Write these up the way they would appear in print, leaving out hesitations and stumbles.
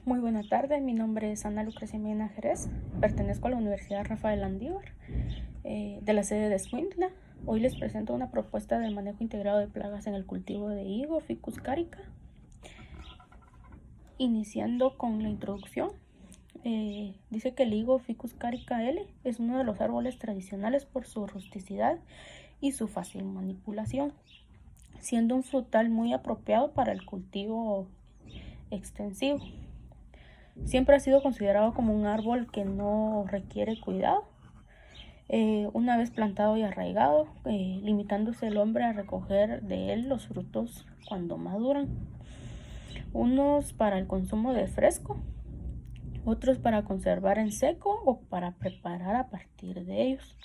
Muy buena tarde, mi nombre es Ana Lucrecia Mena Jerez, pertenezco a la Universidad Rafael Landívar, de la sede de Escuintla. Hoy les presento una propuesta de manejo integrado de plagas en el cultivo de higo, Ficus carica. Iniciando con la introducción, dice que el higo Ficus carica L es uno de los árboles tradicionales por su rusticidad y su fácil manipulación, siendo un frutal muy apropiado para el cultivo extensivo. Siempre ha sido considerado como un árbol que no requiere cuidado, una vez plantado y arraigado, limitándose el hombre a recoger de él los frutos cuando maduran. Unos para el consumo de fresco, otros para conservar en seco o para preparar a partir de ellos.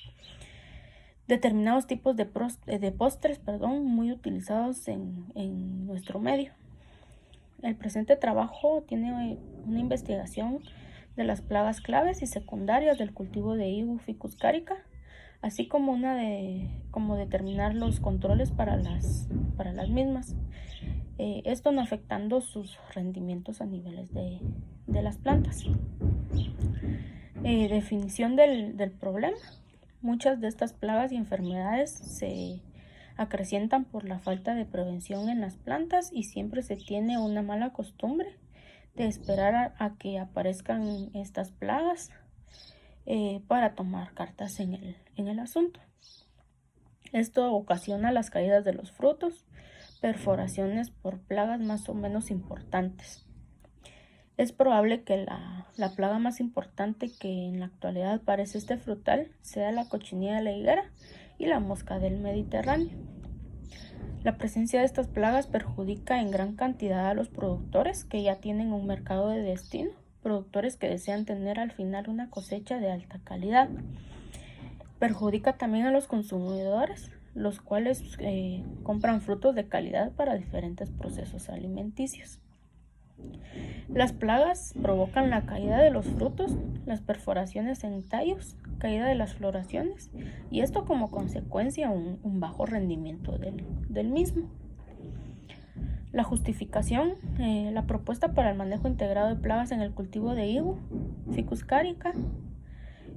Determinados tipos de postres, muy utilizados en nuestro medio. El presente trabajo tiene una investigación de las plagas claves y secundarias del cultivo de higo Ficus carica, así como cómo determinar los controles para las mismas. Esto no afectando sus rendimientos a niveles de las plantas. Definición del problema. Muchas de estas plagas y enfermedades se acrecientan por la falta de prevención en las plantas y siempre se tiene una mala costumbre de esperar a que aparezcan estas plagas para tomar cartas en el asunto. Esto ocasiona las caídas de los frutos, perforaciones por plagas más o menos importantes. Es probable que la plaga más importante que en la actualidad parece este frutal sea la cochinilla de la higuera y la mosca del Mediterráneo. La presencia de estas plagas perjudica en gran cantidad a los productores que ya tienen un mercado de destino, productores que desean tener al final una cosecha de alta calidad. Perjudica también a los consumidores, los cuales compran frutos de calidad para diferentes procesos alimenticios. Las plagas provocan la caída de los frutos, las perforaciones en tallos, caída de las floraciones y esto como consecuencia un bajo rendimiento del mismo. La justificación, la propuesta para el manejo integrado de plagas en el cultivo de higo Ficus carica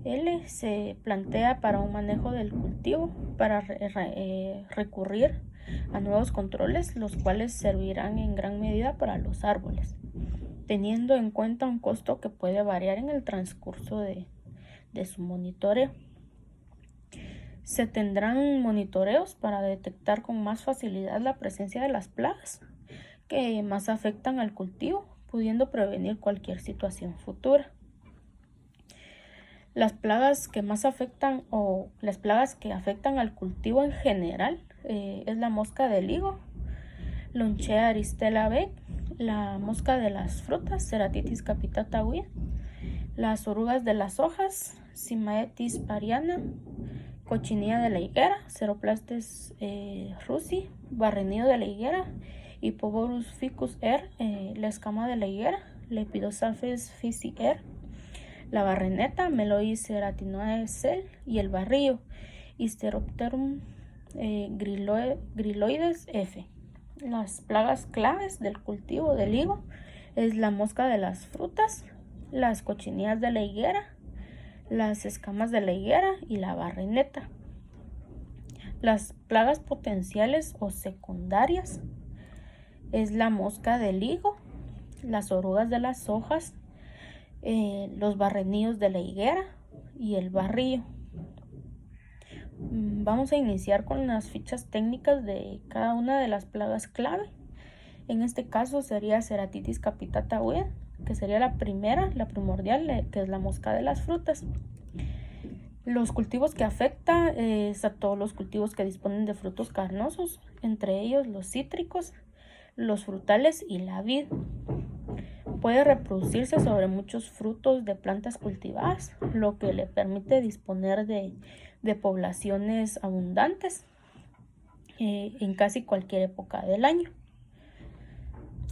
L se plantea para un manejo del cultivo para recurrir a nuevos controles, los cuales servirán en gran medida para los árboles, teniendo en cuenta un costo que puede variar en el transcurso de su monitoreo. Se tendrán monitoreos para detectar con más facilidad la presencia de las plagas que más afectan al cultivo, pudiendo prevenir cualquier situación futura. Las plagas que más afectan o las plagas que afectan al cultivo en general es la mosca del higo, Lonchea aristella B, la mosca de las frutas, Ceratitis capitata Wien, las orugas de las hojas, Simaetis pariana, cochinilla de la higuera, Ceroplastes rusi, barrenido de la higuera, Hipoborus ficus R, la escama de la higuera, Lepidosaphes fisi R, la barreneta, Melois ceratinoe cel y el barrillo, Hysteropterum gryloides F. Las plagas claves del cultivo del higo es la mosca de las frutas, las cochinillas de la higuera, las escamas de la higuera y la barreneta. Las plagas potenciales o secundarias es la mosca del higo, las orugas de las hojas, los barrenillos de la higuera y el barrillo. Vamos a iniciar con las fichas técnicas de cada una de las plagas clave. En este caso sería Ceratitis capitata Wien, que sería la primera, la primordial, que es la mosca de las frutas. Los cultivos que afecta es a todos los cultivos que disponen de frutos carnosos, entre ellos los cítricos, los frutales y la vid. Puede reproducirse sobre muchos frutos de plantas cultivadas, lo que le permite disponer de poblaciones abundantes en casi cualquier época del año.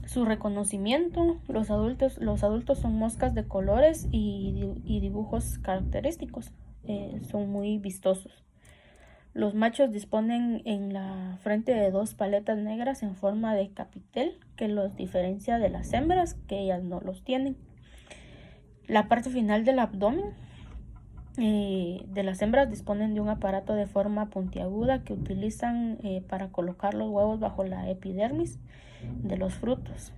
Su reconocimiento, los adultos son moscas de colores y dibujos característicos, son muy vistosos. Los machos disponen en la frente de 2 paletas negras en forma de capitel que los diferencia de las hembras, que ellas no los tienen. La parte final del abdomen de las hembras disponen de un aparato de forma puntiaguda que utilizan para colocar los huevos bajo la epidermis de los frutos.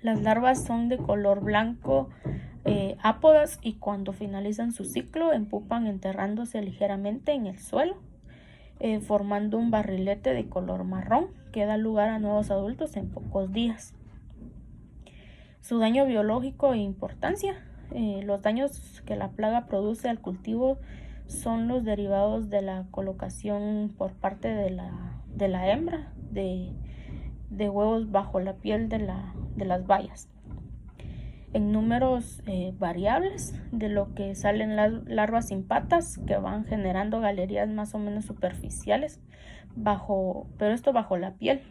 Las larvas son de color blanco, ápodas, y cuando finalizan su ciclo empupan enterrándose ligeramente en el suelo, formando un barrilete de color marrón que da lugar a nuevos adultos en pocos días. Su daño biológico e importancia. Los daños que la plaga produce al cultivo son los derivados de la colocación por parte de la hembra de huevos bajo la piel de las bayas, en números variables, de lo que salen las larvas sin patas que van generando galerías más o menos superficiales, pero esto bajo la piel.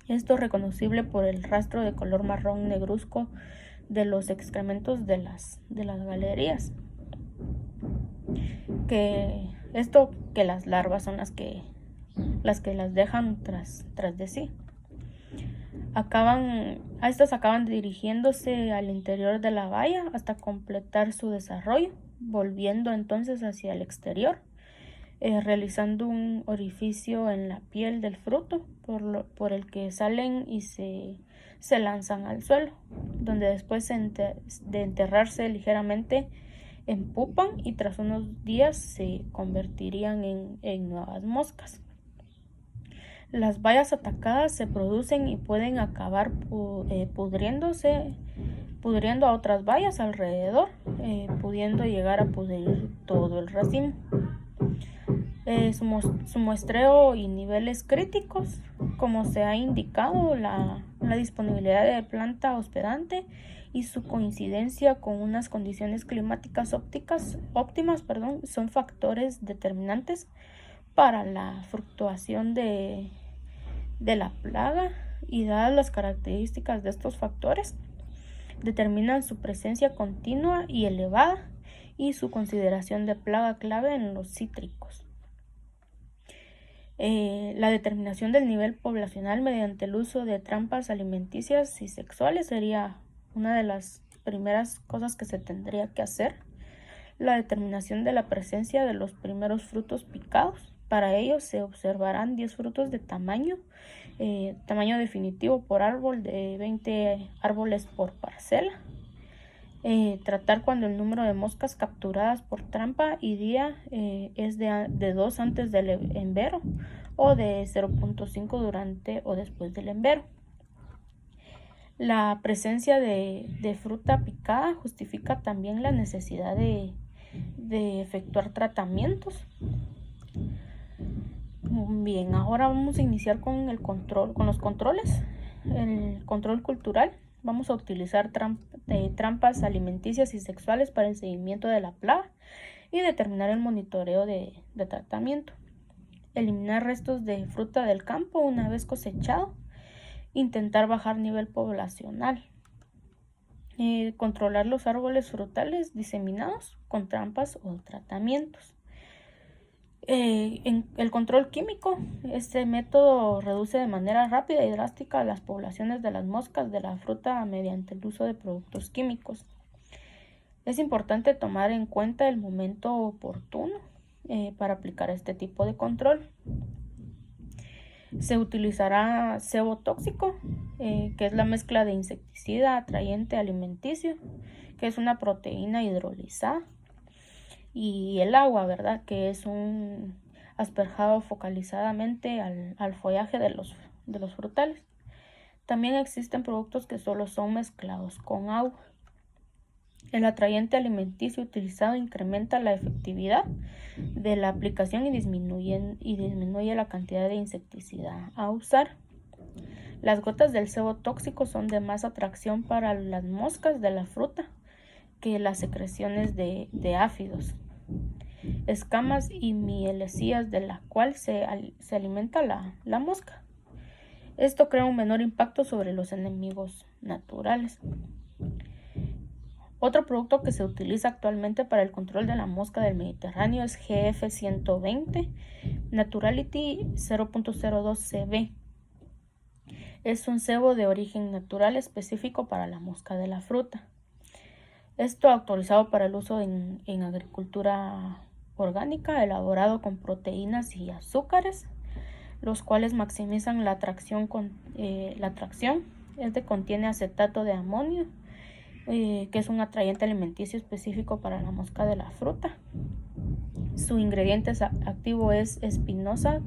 Esto es reconocible por el rastro de color marrón negruzco de los excrementos de las galerías. Que las larvas son las que las dejan tras de sí. Estas acaban dirigiéndose al interior de la baya hasta completar su desarrollo, volviendo entonces hacia el exterior, realizando un orificio en la piel del fruto por el que salen y se lanzan al suelo, donde después de enterrarse ligeramente empupan y tras unos días se convertirían en nuevas moscas. Las bayas atacadas se producen y pueden acabar pudriendo a otras bayas alrededor, pudiendo llegar a pudrir todo el racimo. Su muestreo y niveles críticos, como se ha indicado, la disponibilidad de planta hospedante y su coincidencia con unas condiciones climáticas óptimas, son factores determinantes para la fluctuación de la plaga, y dadas las características de estos factores, determinan su presencia continua y elevada y su consideración de plaga clave en los cítricos. La determinación del nivel poblacional mediante el uso de trampas alimenticias y sexuales sería una de las primeras cosas que se tendría que hacer. La determinación de la presencia de los primeros frutos picados. Para ello se observarán 10 frutos de tamaño definitivo por árbol, de 20 árboles por parcela. Tratar cuando el número de moscas capturadas por trampa y día es de 2 antes del envero o de 0.5 durante o después del envero. La presencia de fruta picada justifica también la necesidad de efectuar tratamientos. Bien, ahora vamos a iniciar con los controles. El control cultural. Vamos a utilizar trampas alimenticias y sexuales para el seguimiento de la plaga y determinar el monitoreo de tratamiento. Eliminar restos de fruta del campo una vez cosechado. Intentar bajar nivel poblacional. Controlar los árboles frutales diseminados con trampas o tratamientos. En el control químico, este método reduce de manera rápida y drástica las poblaciones de las moscas de la fruta mediante el uso de productos químicos. Es importante tomar en cuenta el momento oportuno para aplicar este tipo de control. Se utilizará cebo tóxico, que es la mezcla de insecticida, atrayente alimenticio, que es una proteína hidrolizada, y el agua, ¿verdad?, que es un asperjado focalizadamente al follaje de los frutales. También existen productos que solo son mezclados con agua. El atrayente alimenticio utilizado incrementa la efectividad de la aplicación y disminuye la cantidad de insecticida a usar. Las gotas del cebo tóxico son de más atracción para las moscas de la fruta que las secreciones de áfidos, escamas y mielecillas de la cual se alimenta la mosca. Esto crea un menor impacto sobre los enemigos naturales. Otro producto que se utiliza actualmente para el control de la mosca del Mediterráneo es GF120 Naturality 0.02 CB. Es un cebo de origen natural específico para la mosca de la fruta. Esto autorizado para el uso en agricultura orgánica, elaborado con proteínas y azúcares, los cuales maximizan la atracción. Contiene acetato de amonio, que es un atrayente alimenticio específico para la mosca de la fruta. Su ingrediente activo es espinosa,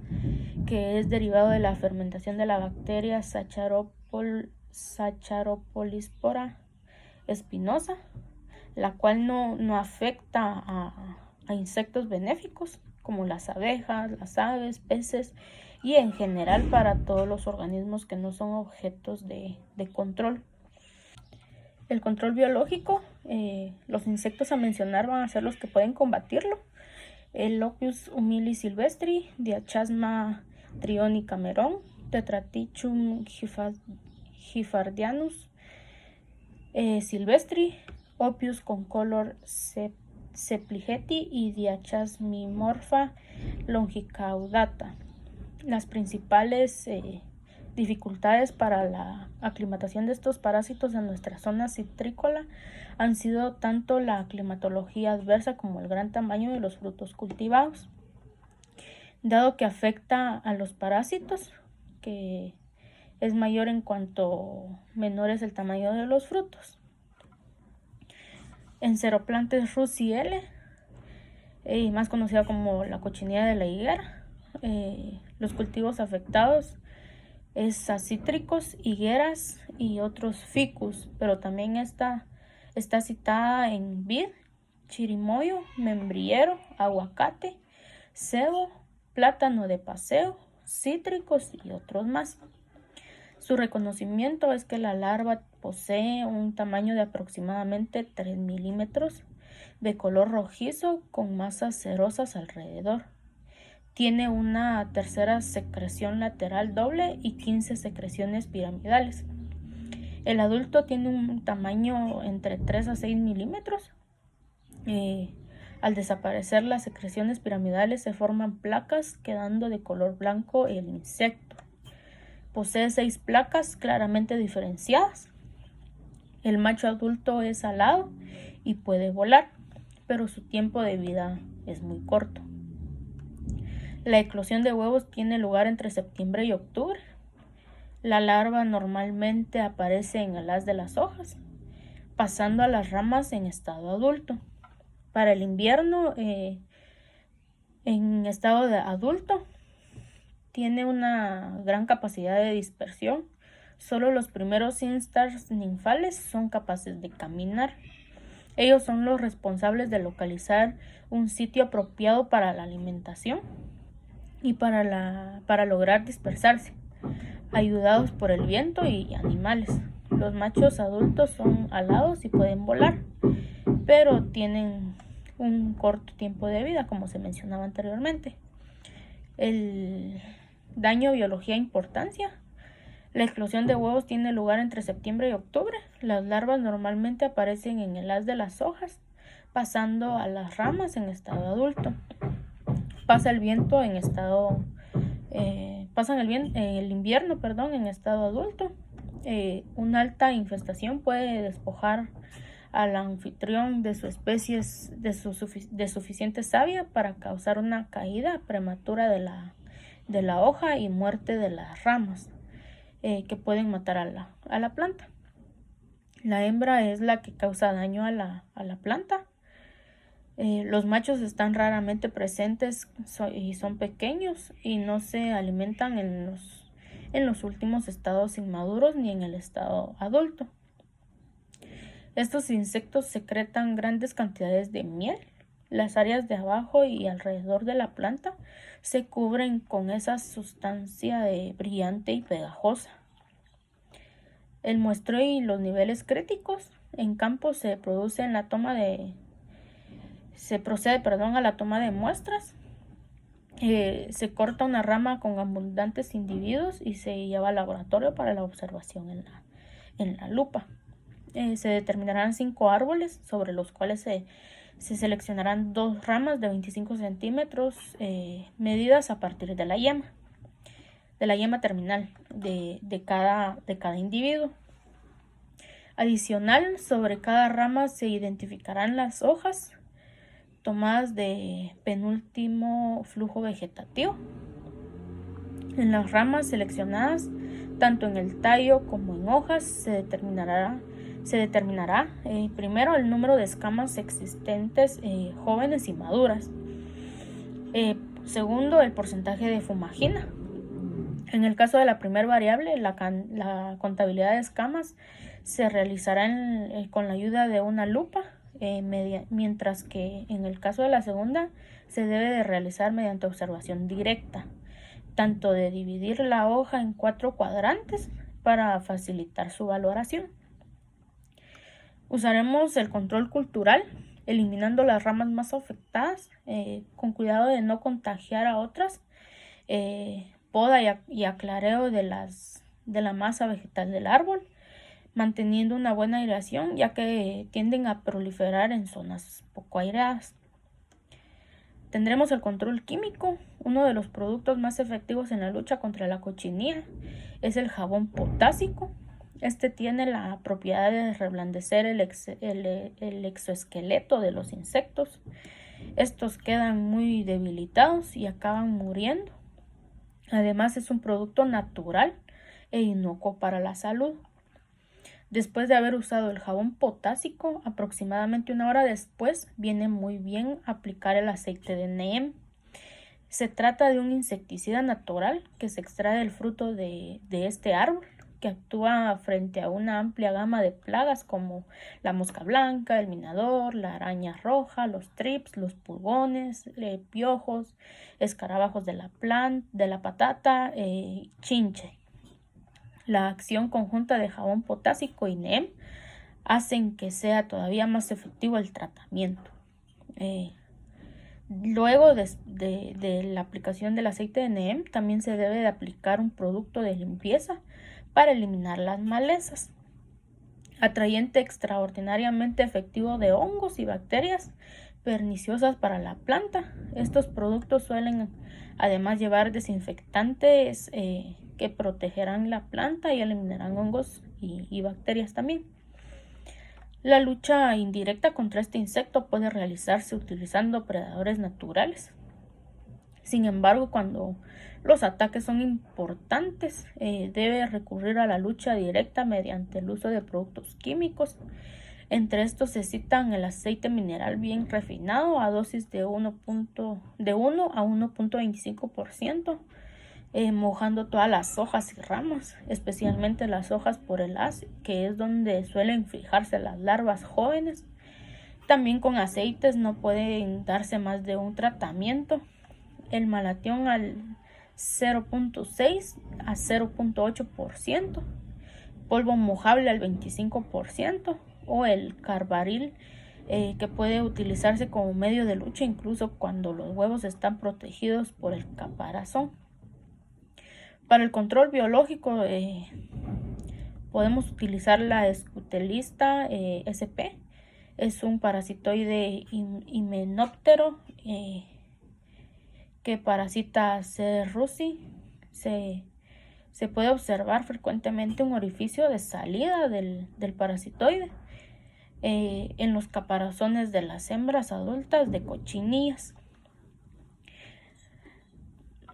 que es derivado de la fermentación de la bacteria Saccharopolispora espinosa, la cual no afecta a insectos benéficos como las abejas, las aves, peces y en general para todos los organismos que no son objetos de control. El control biológico, los insectos a mencionar van a ser los que pueden combatirlo: el Locust humilis silvestri, Diachasma trioni cameron, Tetratichum gifardianus silvestri, Ophius concolor sepligeti y Diachasmimorpha longicaudata. Las principales dificultades para la aclimatación de estos parásitos en nuestra zona citrícola han sido tanto la climatología adversa como el gran tamaño de los frutos cultivados. Dado que afecta a los parásitos, que es mayor en cuanto menor es el tamaño de los frutos. Enceroplantes rusiele, más conocida como la cochinilla de la higuera, los cultivos afectados es a cítricos, higueras y otros ficus, pero también está citada en vid, chirimoyo, membrillero, aguacate, cebo, plátano de paseo, cítricos y otros más. Su reconocimiento es que la larva posee un tamaño de aproximadamente 3 milímetros, de color rojizo con masas cerosas alrededor. Tiene una tercera secreción lateral doble y 15 secreciones piramidales. El adulto tiene un tamaño entre 3 a 6 milímetros. Al desaparecer las secreciones piramidales se forman placas, quedando de color blanco el insecto. Posee 6 placas claramente diferenciadas. El macho adulto es alado y puede volar, pero su tiempo de vida es muy corto. La eclosión de huevos tiene lugar entre septiembre y octubre. La larva normalmente aparece en el haz de las hojas, pasando a las ramas en estado adulto. Para el invierno, en estado de adulto, tiene una gran capacidad de dispersión. Solo los primeros instars ninfales son capaces de caminar. Ellos son los responsables de localizar un sitio apropiado para la alimentación y para lograr dispersarse, ayudados por el viento y animales. Los machos adultos son alados y pueden volar, pero tienen un corto tiempo de vida, como se mencionaba anteriormente. El daño, biología e importancia. La eclosión de huevos tiene lugar entre septiembre y octubre. Las larvas normalmente aparecen en el haz de las hojas, pasando a las ramas en estado adulto. Pasa el invierno en estado adulto. Una alta infestación puede despojar al anfitrión de su especie de suficiente savia para causar una caída prematura de la hoja y muerte de las ramas, que pueden matar a la planta. La hembra es la que causa daño a la planta. Los machos están raramente presentes y son pequeños y no se alimentan en los últimos estados inmaduros ni en el estado adulto. Estos insectos secretan grandes cantidades de miel. Las áreas de abajo y alrededor de la planta se cubren con esa sustancia brillante y pegajosa. El muestreo y los niveles críticos en campo se procede a la toma de muestras. Se corta una rama con abundantes individuos y se lleva al laboratorio para la observación en la lupa. Se determinarán 5 árboles sobre los cuales se seleccionarán 2 ramas de 25 centímetros medidas a partir de la yema terminal de cada individuo. Adicional, sobre cada rama se identificarán las hojas tomadas de penúltimo flujo vegetativo. En las ramas seleccionadas, tanto en el tallo como en hojas, se determinará primero el número de escamas existentes jóvenes y maduras. Segundo, el porcentaje de fumagina. En el caso de la primera variable, la contabilidad de escamas se realizará con la ayuda de una lupa, mientras que en el caso de la segunda se debe de realizar mediante observación directa, tanto de dividir la hoja en 4 cuadrantes para facilitar su valoración. Usaremos el control cultural, eliminando las ramas más afectadas, con cuidado de no contagiar a otras, poda y aclareo de la masa vegetal del árbol, manteniendo una buena aireación, ya que tienden a proliferar en zonas poco aireadas. Tendremos el control químico. Uno de los productos más efectivos en la lucha contra la cochinilla es el jabón potásico. Este tiene la propiedad de reblandecer el exoesqueleto de los insectos. Estos quedan muy debilitados y acaban muriendo. Además, es un producto natural e inocuo para la salud. Después de haber usado el jabón potásico, aproximadamente 1 hora después, viene muy bien aplicar el aceite de neem. Se trata de un insecticida natural que se extrae del fruto de este árbol, que actúa frente a una amplia gama de plagas como la mosca blanca, el minador, la araña roja, los trips, los pulgones, piojos, escarabajos de la patata, chinche. La acción conjunta de jabón potásico y neem hacen que sea todavía más efectivo el tratamiento. Luego de la aplicación del aceite de neem, también se debe de aplicar un producto de limpieza para eliminar las malezas. Atrayente extraordinariamente efectivo de hongos y bacterias perniciosas para la planta. Estos productos suelen además llevar desinfectantes que protegerán la planta y eliminarán hongos y bacterias también. La lucha indirecta contra este insecto puede realizarse utilizando predadores naturales. Sin embargo, cuando los ataques son importantes, debe recurrir a la lucha directa mediante el uso de productos químicos. Entre estos se citan el aceite mineral bien refinado a dosis de 1 a 1.25%, mojando todas las hojas y ramas, especialmente las hojas por el haz, que es donde suelen fijarse las larvas jóvenes. También con aceites no pueden darse más de un tratamiento. El malatión al 0.6 a 0.8%, polvo mojable al 25%, o el carbaril, que puede utilizarse como medio de lucha incluso cuando los huevos están protegidos por el caparazón. Para el control biológico podemos utilizar la escutelista SP. Es un parasitoide himenóptero que parasita C. rusi. Se puede observar frecuentemente un orificio de salida del parasitoide en los caparazones de las hembras adultas de cochinillas.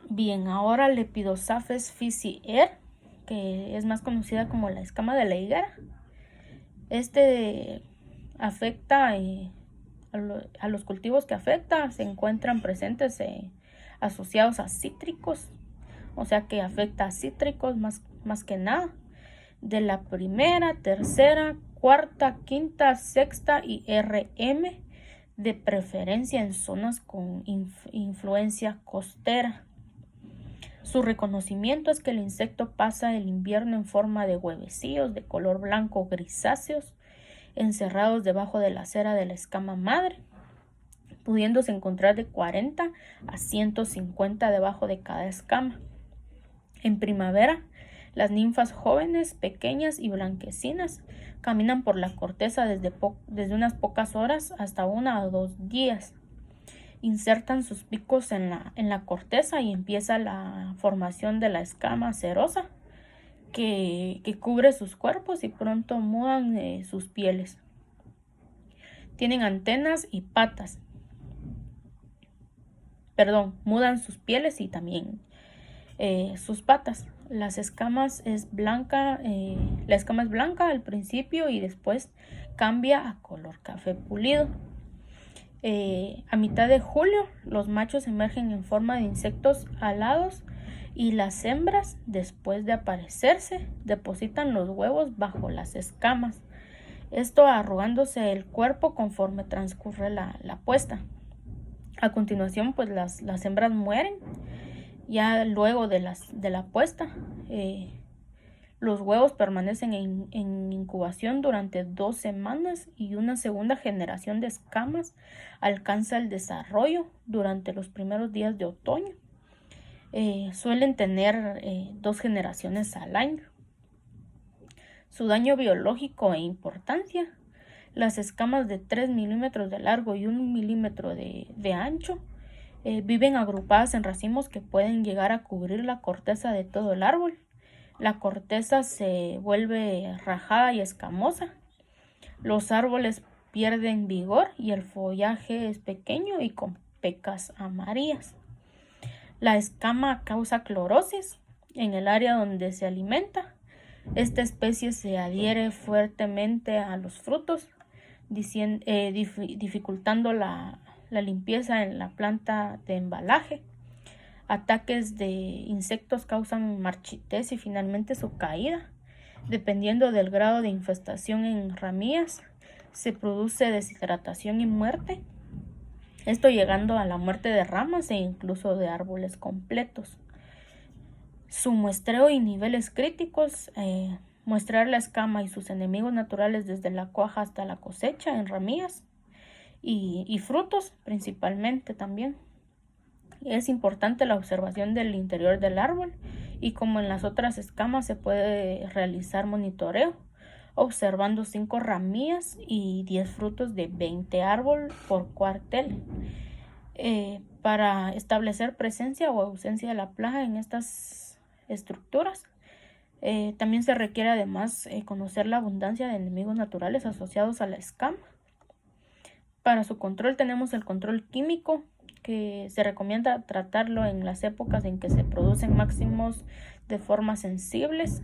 Bien, ahora Lepidosaphes physi-R, que es más conocida como la escama de la higuera. Este afecta a los cultivos que afecta, se encuentran presentes asociados a cítricos, o sea que afecta a cítricos más que nada. De la primera, tercera, cuarta, quinta, sexta y RM, de preferencia en zonas con influencia costera. Su reconocimiento es que el insecto pasa el invierno en forma de huevecillos de color blanco grisáceos, encerrados debajo de la cera de la escama madre, pudiéndose encontrar de 40 a 150 debajo de cada escama. En primavera, las ninfas jóvenes, pequeñas y blanquecinas Caminan por la corteza desde unas pocas horas hasta 1 o 2 días. Insertan sus picos en la corteza y empieza la formación de la escama cerosa que cubre sus cuerpos y pronto mudan sus pieles. Tienen antenas y patas. Mudan sus pieles y también sus patas. La escama es blanca al principio y después cambia a color café pulido. A mitad de julio los machos emergen en forma de insectos alados y las hembras, después de aparecerse, depositan los huevos bajo las escamas, esto arrugándose el cuerpo conforme transcurre la puesta. A continuación, pues las hembras mueren ya luego de la puesta. Los huevos permanecen en incubación durante 2 semanas y una segunda generación de escamas alcanza el desarrollo durante los primeros días de otoño. Suelen tener 2 generaciones al año. Su daño biológico e importancia: las escamas de 3 milímetros de largo y 1 milímetro de ancho viven agrupadas en racimos que pueden llegar a cubrir la corteza de todo el árbol. La corteza se vuelve rajada y escamosa. Los árboles pierden vigor y el follaje es pequeño y con pecas amarillas. La escama causa clorosis en el área donde se alimenta. Esta especie se adhiere fuertemente a los frutos, dificultando la limpieza en la planta de embalaje. Ataques de insectos causan marchitez y finalmente su caída. Dependiendo del grado de infestación en ramillas, se produce deshidratación y muerte, esto llegando a la muerte de ramas e incluso de árboles completos. Su muestreo y niveles críticos: muestrear la escama y sus enemigos naturales desde la cuaja hasta la cosecha en ramillas y frutos principalmente también. Es importante la observación del interior del árbol y, como en las otras escamas, se puede realizar monitoreo observando 5 ramillas y 10 frutos de 20 árboles por cuartel para establecer presencia o ausencia de la plaga en estas estructuras. También se requiere además conocer la abundancia de enemigos naturales asociados a la escama. Para su control tenemos el control químico, que se recomienda tratarlo en las épocas en que se producen máximos de formas sensibles,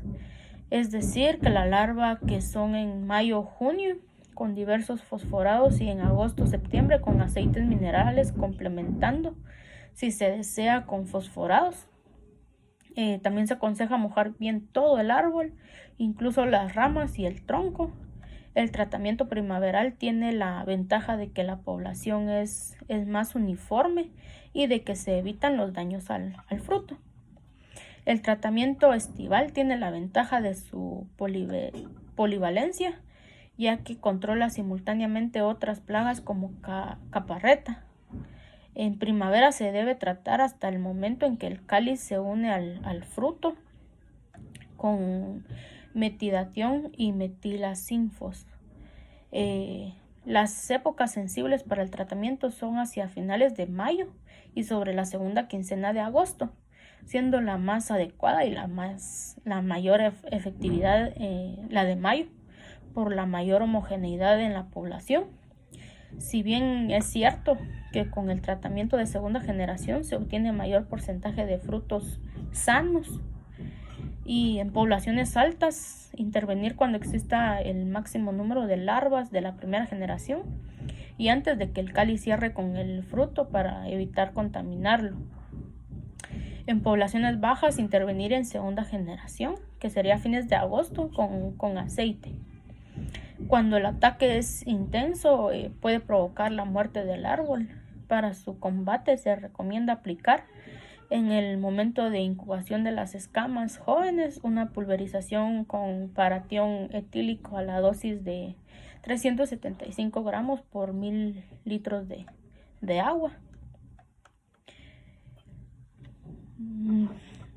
es decir, que la larva, que son en mayo o junio, con diversos fosforados, y en agosto o septiembre con aceites minerales, complementando, si se desea, con fosforados. También se aconseja mojar bien todo el árbol, incluso las ramas y el tronco. El tratamiento primaveral tiene la ventaja de que la población es más uniforme y de que se evitan los daños al fruto. El tratamiento estival tiene la ventaja de su polivalencia, ya que controla simultáneamente otras plagas como caparreta. En primavera se debe tratar hasta el momento en que el cáliz se une al fruto con metidatión y metilacinfos. Las épocas sensibles para el tratamiento son hacia finales de mayo y sobre la segunda quincena de agosto, siendo la más adecuada y la mayor efectividad la de mayo, por la mayor homogeneidad en la población. Si bien es cierto que con el tratamiento de segunda generación se obtiene mayor porcentaje de frutos sanos, y en poblaciones altas intervenir cuando exista el máximo número de larvas de la primera generación y antes de que el cáliz cierre con el fruto para evitar contaminarlo. En poblaciones bajas intervenir en segunda generación, que sería a fines de agosto, con aceite. Cuando el ataque es intenso, puede provocar la muerte del árbol. Para su combate se recomienda aplicar en el momento de incubación de las escamas jóvenes una pulverización con paratión etílico a la dosis de 375 gramos por 1000 litros de agua.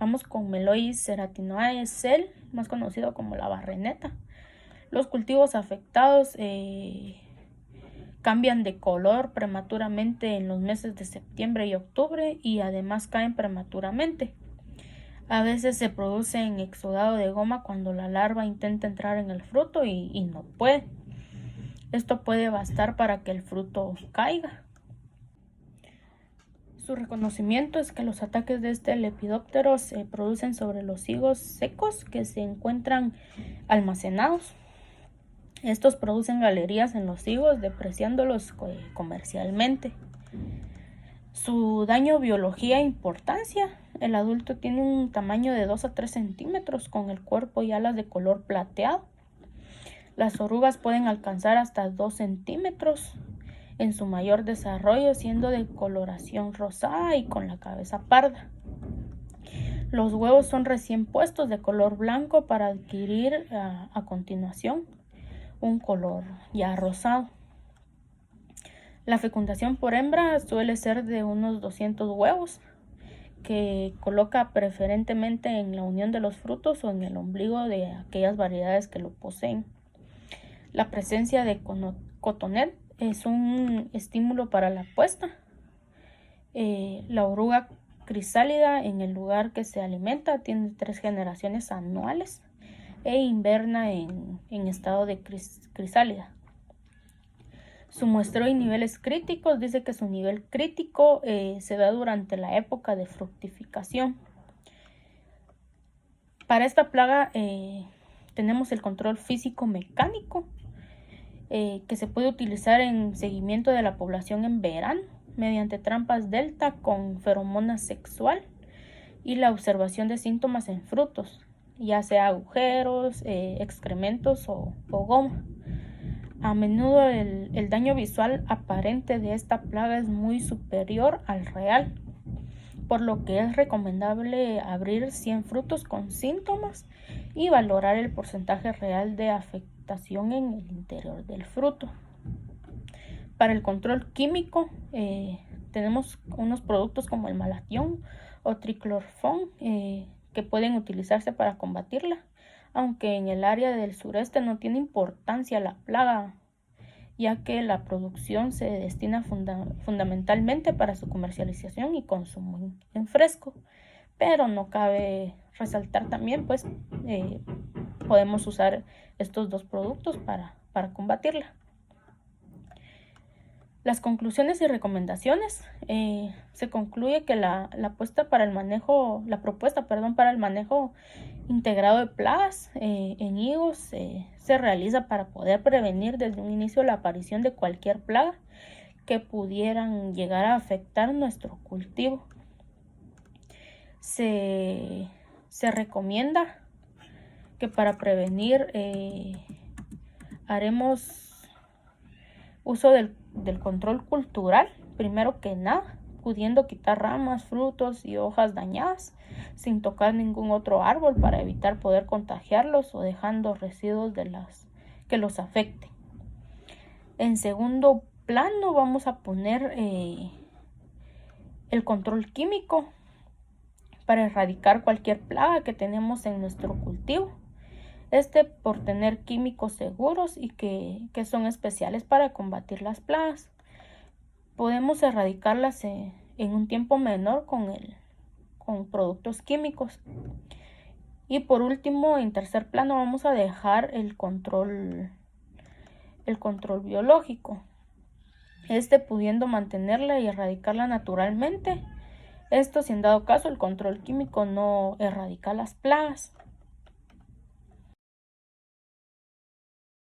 Vamos con Melois ceratinoae, más conocido como la barreneta. Los cultivos afectados cambian de color prematuramente en los meses de septiembre y octubre y además caen prematuramente. A veces se produce en exudado de goma cuando la larva intenta entrar en el fruto y no puede. Esto puede bastar para que el fruto caiga. Su reconocimiento es que los ataques de este lepidóptero se producen sobre los higos secos que se encuentran almacenados. Estos producen galerías en los higos, depreciándolos comercialmente. Su daño, biología e importancia. El adulto tiene un tamaño de 2 a 3 centímetros con el cuerpo y alas de color plateado. Las orugas pueden alcanzar hasta 2 centímetros en su mayor desarrollo, siendo de coloración rosada y con la cabeza parda. Los huevos son recién puestos de color blanco para adquirir a continuación un color ya rosado. La fecundación por hembra suele ser de unos 200 huevos, que coloca preferentemente en la unión de los frutos o en el ombligo de aquellas variedades que lo poseen. La presencia de cotonet es un estímulo para la puesta. La oruga crisálida, en el lugar que se alimenta, tiene 3 generaciones anuales e inverna en estado de crisálida. Su muestreo y niveles críticos. Dice que su nivel crítico se da durante la época de fructificación. Para esta plaga tenemos el control físico-mecánico, que se puede utilizar en seguimiento de la población en verano mediante trampas delta con feromona sexual y la observación de síntomas en frutos, ya sea agujeros, excrementos o goma. A menudo el daño visual aparente de esta plaga es muy superior al real, por lo que es recomendable abrir 100 frutos con síntomas y valorar el porcentaje real de afectación en el interior del fruto. Para el control químico tenemos unos productos como el malatión o triclorfón que pueden utilizarse para combatirla, aunque en el área del sureste no tiene importancia la plaga, ya que la producción se destina fundamentalmente para su comercialización y consumo en fresco. Pero no cabe resaltar también, pues, podemos usar estos 2 productos para combatirla. Las conclusiones y recomendaciones. Se concluye que la propuesta para el manejo integrado de plagas en higos se realiza para poder prevenir desde un inicio la aparición de cualquier plaga que pudieran llegar a afectar nuestro cultivo. Se recomienda que para prevenir haremos uso del control cultural, primero que nada, pudiendo quitar ramas, frutos y hojas dañadas sin tocar ningún otro árbol para evitar poder contagiarlos o dejando residuos que los afecten. En segundo plano vamos a poner el control químico para erradicar cualquier plaga que tenemos en nuestro cultivo. Por tener químicos seguros y que son especiales para combatir las plagas. Podemos erradicarlas en un tiempo menor con productos químicos. Y por último, en tercer plano, vamos a dejar el control biológico. Pudiendo mantenerla y erradicarla naturalmente. Si en dado caso el control químico no erradica las plagas.